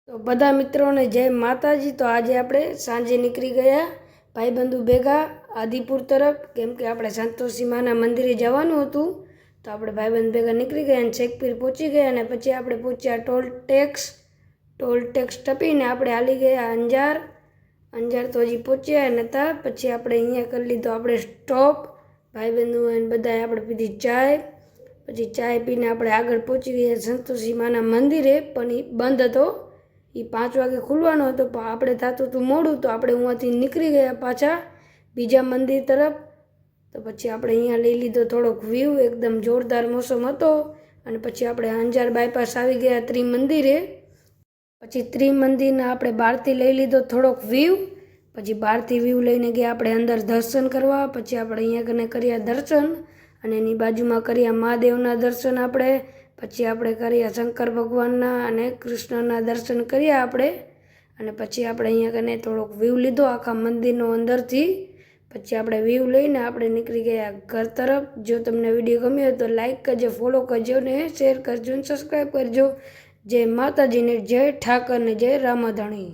તો બધા મિત્રોને જય માતાજી। તો આજે આપણે સાંજે નીકળી ગયા ભાઈબંધુ ભેગા આદિપુર તરફ, કેમ કે આપણે સંતોષી માના મંદિરે જવાનું હતું। તો આપણે ભાઈબંધ ભેગા નીકળી ગયા અને શેખપીર પહોંચી ગયા અને પછી આપણે પહોંચ્યા ટોલ ટેક્સ ટપીને આપણે હાલી ગયા અંજાર તો હજી પહોંચ્યા નહોતા। પછી આપણે અહીંયા કરી લીધો આપણે સ્ટોપ, ભાઈબંધુ અને બધાએ આપણે પીધી ચાય। પછી ચાય પીને આપણે આગળ પહોંચી ગયા સંતોષી માના મંદિરે, પણ એ બંધ હતો। એ 5 વાગે ખુલવાનો હતો, પણ આપણે થતું હતું મોડું, તો આપણે અહીંયાથી નીકળી ગયા પાછા બીજા મંદિર તરફ। તો પછી આપણે અહીંયા લઈ લીધો થોડોક વ્યૂ, એકદમ જોરદાર મોસમ હતો। અને પછી આપણે અંજાર બાયપાસ આવી ગયા ત્રિમંદિરે। પછી ત્રિમંદિરના આપણે બહારથી લઈ લીધો થોડોક વ્યૂ, પછી બહારથી વ્યૂ લઈને ગયા આપણે અંદર દર્શન કરવા। પછી આપણે અહીંયા કને કર્યા દર્શન અને એની બાજુમાં કર્યા મહાદેવના દર્શન આપણે। પછી આપણે કર્યા શંકર ભગવાનના અને કૃષ્ણના દર્શન કર્યા આપણે। અને પછી આપણે અહીંયા કને થોડોક વ્યૂ લીધો આખા મંદિરનો અંદરથી। પછી આપણે વ્યૂ લઈને આપણે નીકળી ગયા ઘર તરફ। જો તમને વિડીયો ગમ્યો હોય તો લાઈક કરજો, ફોલો કરજો ને શેર કરજો ને સબસ્ક્રાઈબ કરજો। જય માતાજી ને જય ઠાકર ને જય રામાધણી।